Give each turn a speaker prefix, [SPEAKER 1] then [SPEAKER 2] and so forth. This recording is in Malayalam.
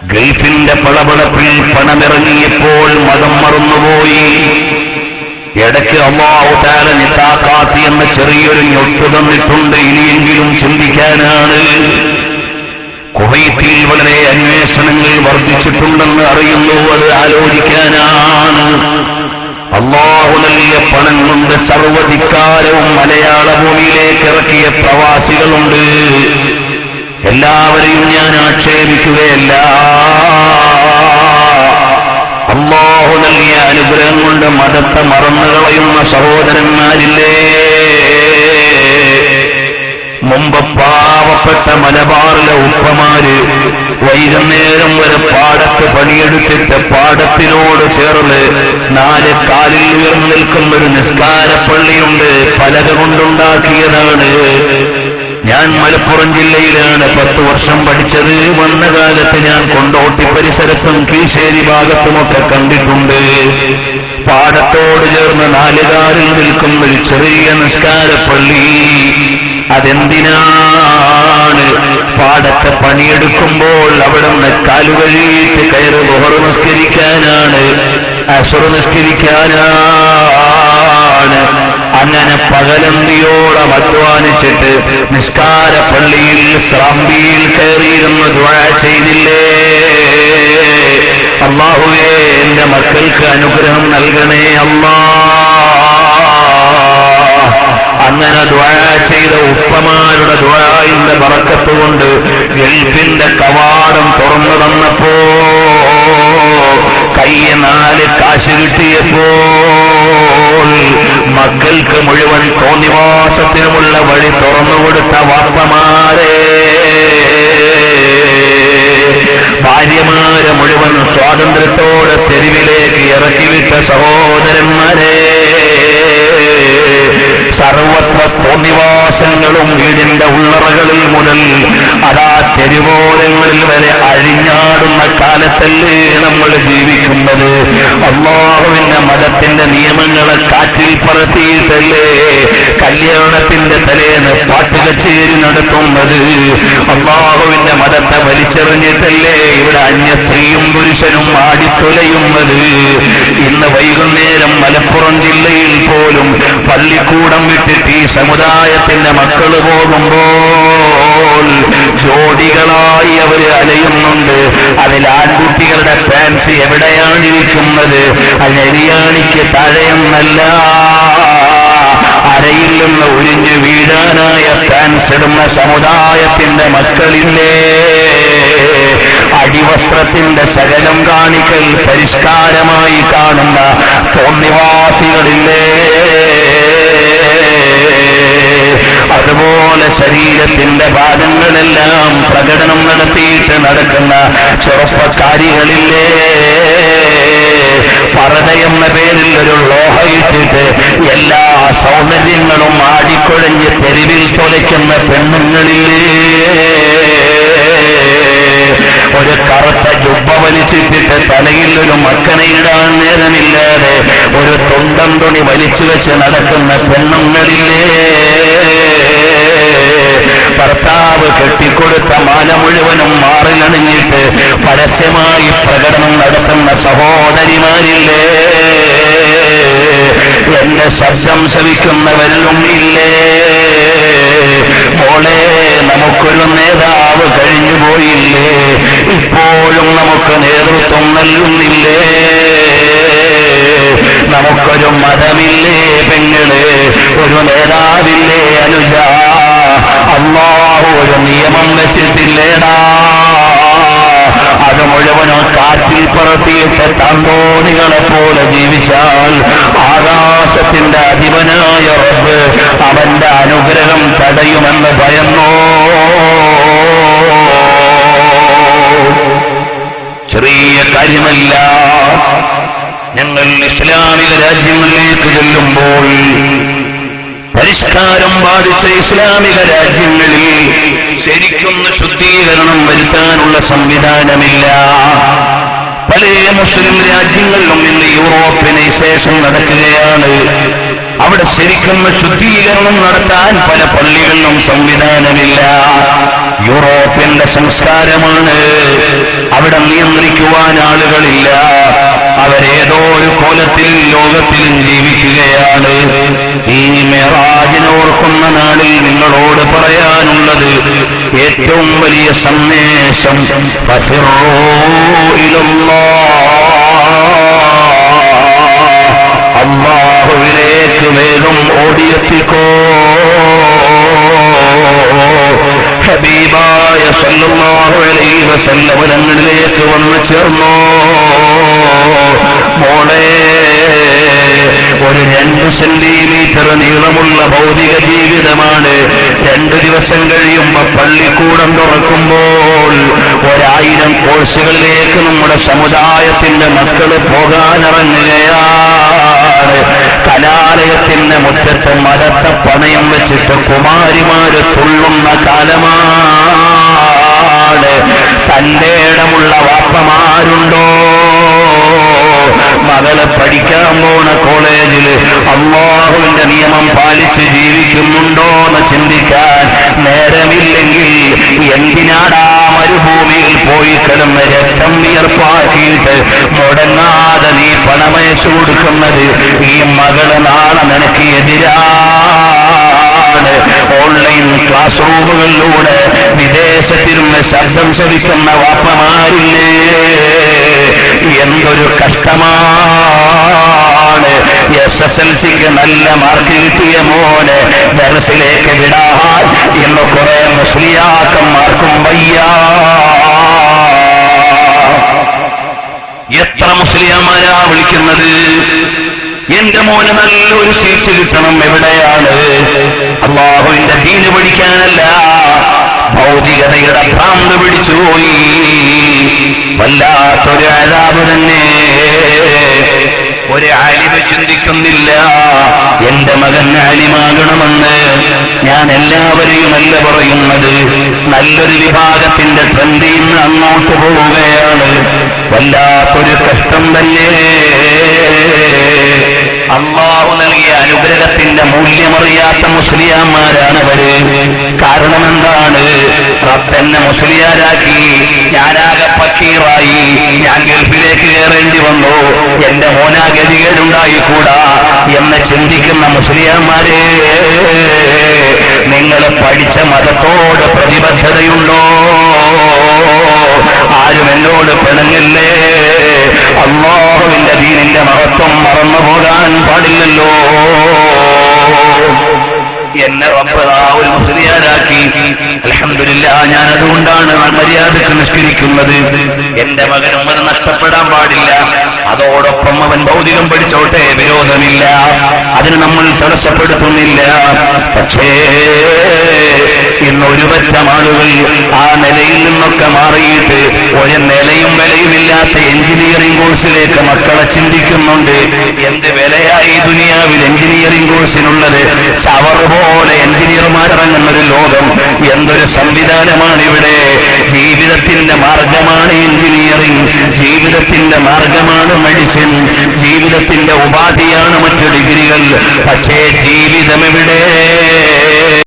[SPEAKER 1] ഗൾഫിന്റെ പളപളപ്പിൽ പണമിറങ്ങിയപ്പോൾ മതം മറന്നുപോയി. ഇടയ്ക്ക് അല്ലാഹു തആല നിതാഖാത്ത് എന്ന ചെറിയൊരു ഞൊട്ടു തന്നിട്ടുണ്ട്. ഇനിയെങ്കിലും ചിന്തിക്കാനാണ്. കുവൈത്തിൽ വളരെ അന്വേഷണങ്ങൾ വർദ്ധിച്ചിട്ടുണ്ടെന്ന് അറിയുന്നു. അത് ആലോചിക്കാനാണ്. അല്ലാഹു നൽകിയ പണം കൊണ്ട് സർവ്വധികാരവും മലയാള ഭൂമിയിലേക്ക് ഇറക്കിയ പ്രവാസികളുണ്ട്. എല്ലാവരെയും ഞാൻ ആക്ഷേപിക്കുകയല്ല. അല്ലാഹു നൽകിയ അനുഗ്രഹം കൊണ്ട് മതത്തെ മറന്നുകളയുന്ന സഹോദരന്മാരില്ലേ? മുമ്പ് പാവപ്പെട്ട മലബാറിലെ ഉപ്പമാര് വൈകുന്നേരം വരെ പാടത്ത് പണിയെടുത്തിട്ട് പാടത്തിനോട് ചേർന്ന് 4 കാലിൽ ഉയർന്നു നിൽക്കുന്ന ഒരു നിസ്കാരപ്പള്ളിയുണ്ട്. പലക കൊണ്ടുണ്ടാക്കിയതാണ്. ഞാൻ മലപ്പുറം ജില്ലയിലാണ് 10 വർഷം പഠിച്ചത്. വന്ന കാലത്ത് ഞാൻ കൊണ്ടോട്ടി പരിസരത്തും കീശേരി ഭാഗത്തുമൊക്കെ കണ്ടിട്ടുണ്ട്. പാടത്തോട് ചേർന്ന് 4 കാലിൽ നിൽക്കുന്ന ഒരു ചെറിയ നിസ്കാരപ്പള്ളി. അതെന്തിനാണ്? പാടത്തെ പണിയെടുക്കുമ്പോൾ അവിടെ നിന്ന് കാലുകഴിയിട്ട് കയറി ളുഹർ നിസ്കരിക്കാനാണ്, അസ്ർ നിസ്കരിക്കാനാണ്. അങ്ങനെ പകലന്തിയോളം അധ്വാനിച്ചിട്ട് നിസ്കാര പള്ളിയിൽ സ്രാമ്പിയിൽ കയറിയിരുന്ന് ദുആ ചെയ്തില്ലേ? അല്ലാഹുവേ, എന്റെ മക്കൾക്ക് അനുഗ്രഹം നൽകണേ അല്ലാഹ്. അങ്ങനെ ദുആ ചെയ്ത ഉപ്പമാരുടെ ദുആഇന്റെ ബറക്കത്ത് കൊണ്ട് ഗൾഫിന്റെ കവാടം തുറന്നു തന്നപ്പോ, കയ്യെ 4 കാശ് കിട്ടിയപ്പോൾ മക്കൾക്ക് മുഴുവൻ തോന്നിവാസത്തിനുമുള്ള വഴി തുറന്നുകൊടുത്ത വാപ്പമാരെ, ഭാര്യമാരെ മുഴുവൻ സ്വാതന്ത്ര്യത്തോടെ തെരുവിലേക്ക് ഇറക്കിവിട്ട സഹോദരന്മാരെ, സർവത്ര തോന്നിവാസങ്ങളും വീടിന്റെ ഉള്ളറകളിൽ മുതൽ അതാ തെരുവോരങ്ങളിൽ വരെ അഴിഞ്ഞാടുന്ന കാലത്തല്ലേ നമ്മൾ ജീവിക്കുന്നത്? അല്ലാഹുവിന്റെ മതത്തിന്റെ നിയമങ്ങളെ കാറ്റിൽ പറത്തിയിട്ടല്ലേ കല്യാണത്തിന്റെ തലേന്ന് പാട്ടുകച്ചേരി നടത്തുന്നത്? അല്ലാഹുവിന്റെ മതത്തെ വലിച്ചെറിഞ്ഞിട്ടല്ലേ ഇവിടെ അന്യ സ്ത്രീയും പുരുഷനും ആടിത്തുലയുന്നത്? ഇന്ന് വൈകുന്നേരം മലപ്പുറം ജില്ലയിൽ പോലും പള്ളിക്കൂടം വിട്ടിട്ട് ഈ സമുദായത്തിന്റെ മക്കൾ പോകുമ്പോൾ ജോഡികളായി അവർ അലയുന്നുണ്ട്. അതിൽ ആൺകുട്ടികളുടെ പാൻസ് എവിടെയാണ് ഇരിക്കുന്നത്? അരിയാണിക്ക് താഴെയൊന്നല്ല, അരയിൽ നിന്ന് ഉരിഞ്ഞു വീഴാനായ പാൻസ് ഇടുന്ന സമുദായത്തിന്റെ മക്കളില്ലേ? അടിവസ്ത്രത്തിന്റെ ശകലം കാണിക്കൽ പരിഷ്കാരമായി കാണുന്ന തോന്നിവാസികളില്ലേ? അതുപോലെ ശരീരത്തിന്റെ ഭാഗങ്ങളെല്ലാം പ്രകടനം നടത്തിയിട്ട് നടക്കുന്ന ചെറുപ്പക്കാരികളില്ലേ? പർദയെന്ന പേരിൽ ഒരു ലോഹയിട്ടിട്ട് എല്ലാ സൗന്ദര്യങ്ങളും ആടിക്കൊഴഞ്ഞ് തെരുവിൽ തൊലയ്ക്കുന്ന പെണ്ണുങ്ങളില്ലേ? ഒരു കറുത്ത ജുബ്ബ വലിച്ചിട്ടിട്ട് തലയിൽ ഒരു മക്കനയിടാൻ നേരമില്ലാതെ ഒരു തുണ്ടം തുണി വലിച്ചു വെച്ച് നടക്കുന്ന പെണ്ണുങ്ങളില്ലേ? ഭർത്താവ് കെട്ടിക്കൊടുത്ത മാല മുഴുവനും മാറിലണിഞ്ഞിട്ട് പരസ്യമായി പ്രകടനം നടത്തുന്ന സഹോദരിമാരില്ലേ? എന്റെ ശബ്ദം ശ്രവിക്കുന്നവരിലും ഇല്ലേ? മോളെ, നമുക്കൊരു നേതാവ് കഴിഞ്ഞുപോയില്ലേ? ഇപ്പോഴും നമുക്ക് നേതൃത്വം നൽകുന്നില്ലേ? നമുക്കൊരു മതമില്ലേ പെങ്ങളെ? ഒരു നേതാവില്ലേ അനുജ? അല്ലാഹു ഒരു നിയമം വെച്ചിട്ടില്ലേടാ? അത് മുഴുവനും കാറ്റിൽ പറത്തിയിട്ട് തന്തോണികളെ പോലെ ജീവിച്ചാൽ ആകാശത്തിന്റെ അധിപനായ റബ്ബ് അവന്റെ അനുഗ്രഹം തടയുമെന്ന് ഭയന്നോ? ചെറിയ കാര്യമല്ല. ഞങ്ങൾ ഇസ്ലാമിക രാജ്യങ്ങളിലേക്ക് ചെല്ലുമ്പോൾ പരിഷ്കാരം ബാധിച്ച ഇസ്ലാമിക രാജ്യങ്ങളിൽ ശരിക്കും ശുദ്ധീകരണം വരുത്താനുള്ള സംവിധാനമില്ല. പല മുസ്ലിം രാജ്യങ്ങളിലും ഇന്ന് യൂറോപ്യനൈസേഷൻ നടക്കുകയാണ്. അവിടെ ശരിക്കും ശുദ്ധീകരണം നടത്താൻ പല പള്ളികളിലും സംവിധാനമില്ല. യൂറോപ്യന്റെ സംസ്കാരമാണ്. അവിടെ കേൾക്കുവാൻ ആളുകളില്ല. അവരേതോ ഒരു കോലത്തിൽ ലോകത്തിലും ജീവിക്കുകയാണ്. ഈ മിഅ്റാജിനെ ഓർക്കുന്ന നാളിൽ നിങ്ങളോട് പറയാനുള്ളത് ഏറ്റവും വലിയ സന്ദേശം ഫസിറൂ ഇലല്ലാഹ്, അല്ലാഹുവിലേക്ക് വേഗം ഓടിയെത്തിക്കോ. ഹബീബായ സല്ലല്ലാഹു അലൈഹി വസല്ലം തങ്ങളിലേക്ക് വന്നു ചേർന്നോ. മോളെ, ഒരു 2 സെന്റിമീറ്റർ നീളമുള്ള ഭൗതിക ജീവിതമാണ്. 2 ദിവസം കഴിയുമ്പോ പള്ളിക്കൂടം തുറക്കുമ്പോൾ 1000 കോഴ്സുകളിലേക്ക് നമ്മുടെ സമുദായത്തിന്റെ മക്കള് പോകാനിറങ്ങുകയാണ്. കലാലയത്തിന്റെ മുറ്റത്ത് മരത്തെ പണയം വെച്ചിട്ട് കുമാരിമാര് തുള്ളുന്ന കാലമാണ്. തന്റെ ഇടമുള്ള വാപ്പമാരുണ്ടോ? മകള് പഠിക്കാൻ പോണ കോളേജില് അല്ലാഹുവിന്റെ നിയമം പാലിച്ച് ജീവിക്കുന്നുണ്ടോ എന്ന് ചിന്തിക്കാൻ നേരമില്ലെങ്കിൽ എന്തിനാടാ മരുഭൂമിയിൽ പോയി കിടന്ന് രക്തം വിയർപ്പാക്കിയിട്ട് മുടങ്ങാതെ നീ പണമയച്ചു കൊടുക്കുന്നത്? ഈ മകള് നാളെ നിനക്ക് എതിരാണ്. ഓൺലൈൻ ക്ലാസ് റൂമുകളിലൂടെ വിദേശത്തിരുന്ന് ശബ്ദം ശ്രവിക്കുന്ന വാപ്പമാരില്ലേ? എന്തൊരു കഷ്ടമാണ്. SSLCക്ക് നല്ല മാർക്ക് കിട്ടിയ മോനെ ദർസിലേക്ക് വിടാൻ ഇന്ന് കുറെ മുസ്ലിയാക്കന്മാർക്കും വയ്യ. എത്ര മുസ്ലിയാമാരാ വിളിക്കുന്നത്? എന്റെ മോന് നല്ലൊരു സീറ്റ് കിട്ടണം. എവിടെയാണ്? അല്ലാഹുവിന്റെ ദീന് പഠിക്കാനല്ല, ഭൗതികതയുടെ ഭ്രാന്ത് പിടിച്ചുപോയി. വല്ലാത്തൊരു അദാബ് തന്നെ. ഒരു ആലിമ് ചിന്തിക്കുന്നില്ല എന്റെ മകൻ ആലിമാകണമെന്ന്. ഞാൻ എല്ലാവരെയുമല്ല പറയുന്നത്, നല്ലൊരു വിഭാഗത്തിന്റെ ട്രെൻഡിൽ നിന്ന് അങ്ങോട്ട് പോവുകയാണ്. വല്ലാത്തൊരു കഷ്ടം തന്നെ. അല്ലാഹു നൽകിയ അനുഗ്രഹത്തിന്റെ മൂല്യമറിയാത്ത മുസ്ലിയാന്മാരാണവര്. കാരണം എന്താണ്? റബ്ബെന്നെ മുസ്ലിയാരാക്കി, ഞാനാകെ ഫക്കീറായി, ഞാൻ ഗൾഫിലേക്ക് കയറേണ്ടി വന്നു, എന്റെ മോനാ ഗതികേടുണ്ടായിക്കൂടാ എന്ന് ചിന്തിക്കുന്ന മുസ്ലിയാന്മാരെ, നിങ്ങൾ പഠിച്ച മതത്തോട് പ്രതിബദ്ധതയുണ്ടോ? ആരും എന്നോട് പിണങ്ങില്ലേ. അല്ലാഹുവിന്റെ ദീനിന്റെ മഹത്വം മറന്നു പോകാൻ പാടില്ലല്ലോ. എന്നെ റബ്ബ് ഒരു മുസ്ലിയാരാക്കി. അൽഹംദുലില്ലാഹ്, ഞാൻ അതുകൊണ്ടാണ് മര്യാദക്ക് നിസ്കരിക്കുന്നത്. എന്റെ മകനും അത് നഷ്ടപ്പെടാൻ പാടില്ല. അതോടൊപ്പം അവൻ ഭൗതികം പഠിച്ചോട്ടെ, വിരോധമില്ല, അതിന് നമ്മൾ തടസ്സപ്പെടുത്തുന്നില്ല. പക്ഷേ ഇന്ന് ഒരുപറ്റം ആളുകൾ ആ നിലയിൽ നിന്നൊക്കെ മാറിയിട്ട് ഒരു നിലയും വിലയുമില്ലാത്ത എഞ്ചിനീയറിംഗ് കോഴ്സിലേക്ക് മക്കളെ ചിന്തിക്കുന്നുണ്ട്. എന്ത് വിലയായി ദുനിയാവിൽ എഞ്ചിനീയറിംഗ് കോഴ്സിനുള്ളത്? ചവറ് പോലെ എഞ്ചിനീയർമാരിറങ്ങുന്നൊരു ലോകം. എന്തൊരു സംവിധാനമാണ് ഇവിടെ. ജീവിതത്തിന്റെ മാർഗമാണ് എഞ്ചിനീയറിംഗ്, ജീവിതത്തിന്റെ മാർഗമാണ് മെഡിസിൻ, ജീവിതത്തിന്റെ ഉപാധിയാണ് മറ്റു ഡിഗ്രികൾ. പക്ഷേ ജീവിതം എവിടെ?